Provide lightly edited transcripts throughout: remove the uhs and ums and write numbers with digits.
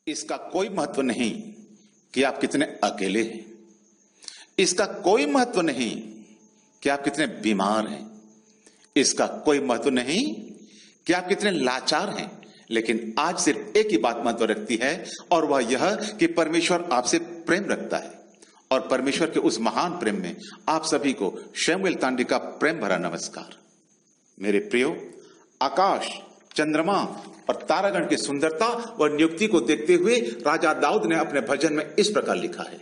इसका कोई महत्व नहीं कि आप कितने अकेले हैं। इसका कोई महत्व नहीं कि आप कितने बीमार हैं। इसका कोई महत्व नहीं कि आप कितने लाचार हैं। लेकिन आज सिर्फ एक ही बात महत्व रखती है, और वह यह कि परमेश्वर आपसे प्रेम रखता है। और परमेश्वर के उस महान प्रेम में आप सभी को शैमुएल तांडी का प्रेम भरा नमस्कार। मेरे प्रियो, आकाश, चंद्रमा और तारागण की सुंदरता व नियुक्ति को देखते हुए राजा दाऊद ने अपने भजन में इस प्रकार लिखा है,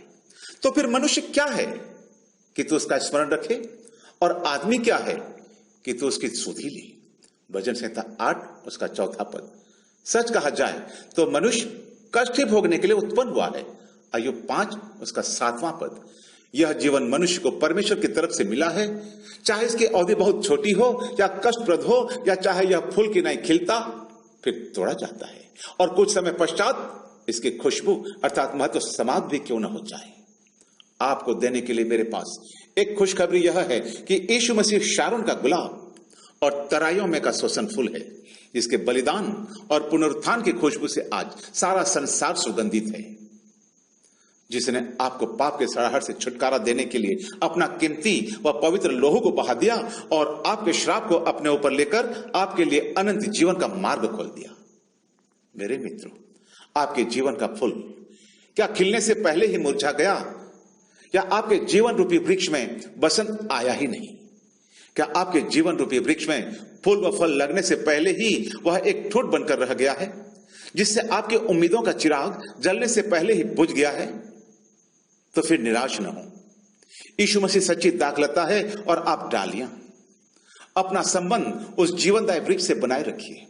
तो फिर मनुष्य क्या है कि तू उसका स्मरण रखे, और आदमी क्या है कि तू उसकी सुधि ले। भजन संहिता 8 उसका 4 पद। सच कहा जाए तो मनुष्य कष्ट ही भोगने के लिए उत्पन्न हुआ है। अय्यूब 5 उसका 7वां पद। यह जीवन मनुष्य को परमेश्वर की तरफ से मिला है, चाहे इसकी अवधि बहुत छोटी हो या कष्टप्रद हो, या चाहे यह फूल की नहीं खिलता फिर तोड़ा जाता है, और कुछ समय पश्चात इसकी खुशबू अर्थात महत्व समाप्त भी क्यों न हो जाए। आपको देने के लिए मेरे पास एक खुशखबरी यह है कि यीशु मसीह शारोन का गुलाब और तराइयों में का सोसन फूल है, जिसके बलिदान और पुनरुत्थान की खुशबू से आज सारा संसार सुगंधित है। जिसने आपको पाप के सड़ाहट से छुटकारा देने के लिए अपना कीमती व पवित्र लोहू को बहा दिया और आपके श्राप को अपने ऊपर लेकर आपके लिए अनंत जीवन का मार्ग खोल दिया। मेरे मित्रों, आपके जीवन का फूल क्या खिलने से पहले ही मुरझा गया, या आपके जीवन रूपी वृक्ष में बसंत आया ही नहीं? क्या आपके जीवन रूपी वृक्ष में फूल व फल लगने से पहले ही वह एक ठूंठ बनकर रह गया है, जिससे आपकी उम्मीदों का चिराग जलने से पहले ही बुझ गया है? तो फिर निराश न हो। यीशु मसीह सच्ची दाखलता है और आप डालियां। अपना संबंध उस जीवनदायी वृक्ष से बनाए रखिए।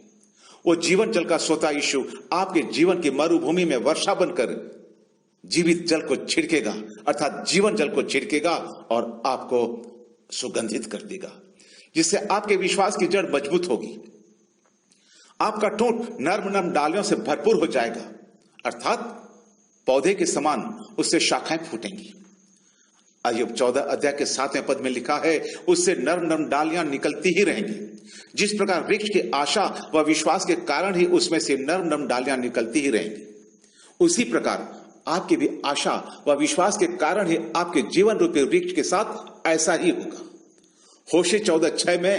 वो जीवन जल का सोता यीशु आपके जीवन की मरुभूमि में वर्षा बनकर जीवित जल को छिड़केगा, अर्थात जीवन जल को छिड़केगा और आपको सुगंधित कर देगा, जिससे आपके विश्वास की जड़ मजबूत होगी। आपका ठूंठ नर्म डालियों से भरपूर हो जाएगा, अर्थात पौधे के समान उससे शाखाएं फूटेंगी। अय्यूब 14 अध्याय के 7वें पद में लिखा है, उससे नर्म डालियां निकलती ही रहेंगी। जिस प्रकार वृक्ष की आशा व विश्वास के कारण ही उसमें से नर्म डालियां निकलती ही रहेंगी, उसी प्रकार आपकी भी आशा व विश्वास के कारण ही आपके जीवन रूपी वृक्ष के साथ ऐसा ही होगा। होशे 14:6 में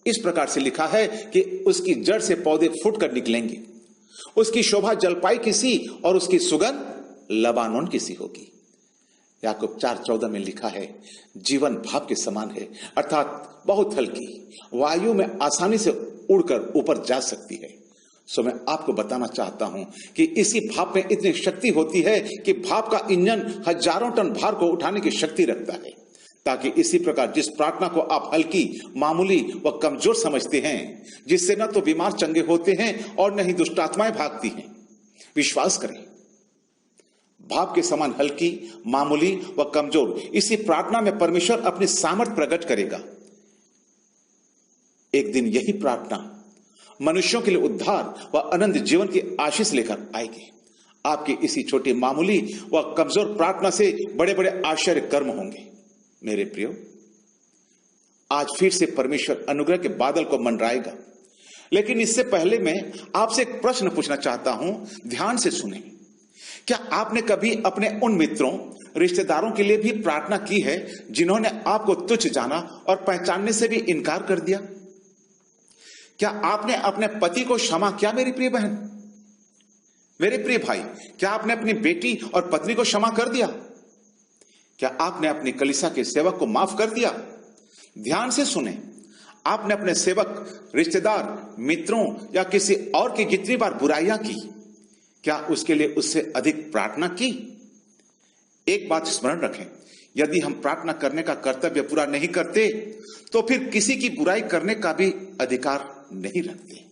इस प्रकार से लिखा है कि उसकी जड़ से पौधे फूट कर निकलेंगे, उसकी शोभा जलपाई की सी और उसकी सुगंध लबानोन की सी होगी। याकूब 4:14 में लिखा है, जीवन भाप के समान है, अर्थात बहुत हल्की, वायु में आसानी से उड़कर ऊपर जा सकती है। सो मैं आपको बताना चाहता हूं कि इसी भाप में इतनी शक्ति होती है कि भाप का इंजन हजारों टन भार को उठाने की शक्ति रखता है। ताकि इसी प्रकार जिस प्रार्थना को आप हल्की, मामूली व कमजोर समझते हैं, जिससे न तो बीमार चंगे होते हैं और न ही दुष्ट आत्माएं भागती हैं, विश्वास करें, भाप के समान हल्की, मामूली व कमजोर इसी प्रार्थना में परमेश्वर अपनी सामर्थ प्रकट करेगा। एक दिन यही प्रार्थना मनुष्यों के लिए उद्धार व अनंत जीवन की आशीष लेकर आएगी। आपकी इसी छोटी, मामूली व कमजोर प्रार्थना से बड़े बड़े आश्चर्य कर्म होंगे। मेरे प्रियो, आज फिर से परमेश्वर अनुग्रह के बादल को मंडराएगा, लेकिन इससे पहले मैं आपसे एक प्रश्न पूछना चाहता हूं, ध्यान से सुने। क्या आपने कभी अपने उन मित्रों, रिश्तेदारों के लिए भी प्रार्थना की है जिन्होंने आपको तुच्छ जाना और पहचानने से भी इनकार कर दिया? क्या आपने अपने पति को क्षमा किया? मेरी प्रिय बहन, मेरे प्रिय भाई, क्या आपने अपनी बेटी और पत्नी को क्षमा कर दिया? क्या आपने अपनी कलीसिया के सेवक को माफ कर दिया? ध्यान से सुने, आपने अपने सेवक, रिश्तेदार, मित्रों या किसी और की जितनी बार बुराइयां की, क्या उसके लिए उससे अधिक प्रार्थना की? एक बात स्मरण रखें, यदि हम प्रार्थना करने का कर्तव्य पूरा नहीं करते तो फिर किसी की बुराई करने का भी अधिकार नहीं रखते।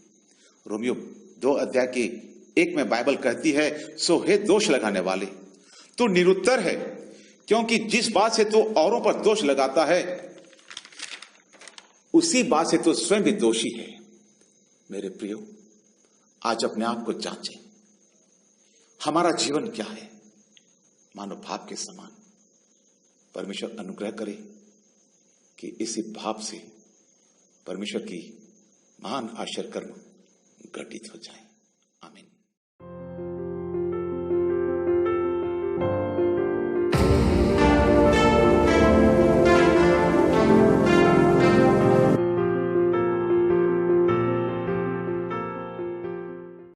रोमियो 2 अध्याय की 1 में बाइबल कहती है, सो हे दोष लगाने वाले, तू निरुत्तर है, क्योंकि जिस बात से तू औरों पर दोष लगाता है उसी बात से तू स्वयं भी दोषी है। मेरे प्रियो, आज अपने आप को जांचें, हमारा जीवन क्या है? मानो भाप के समान। परमेश्वर अनुग्रह करे कि इसी भाप से परमेश्वर की महान आश्चर्य कर्म घटित हो जाए।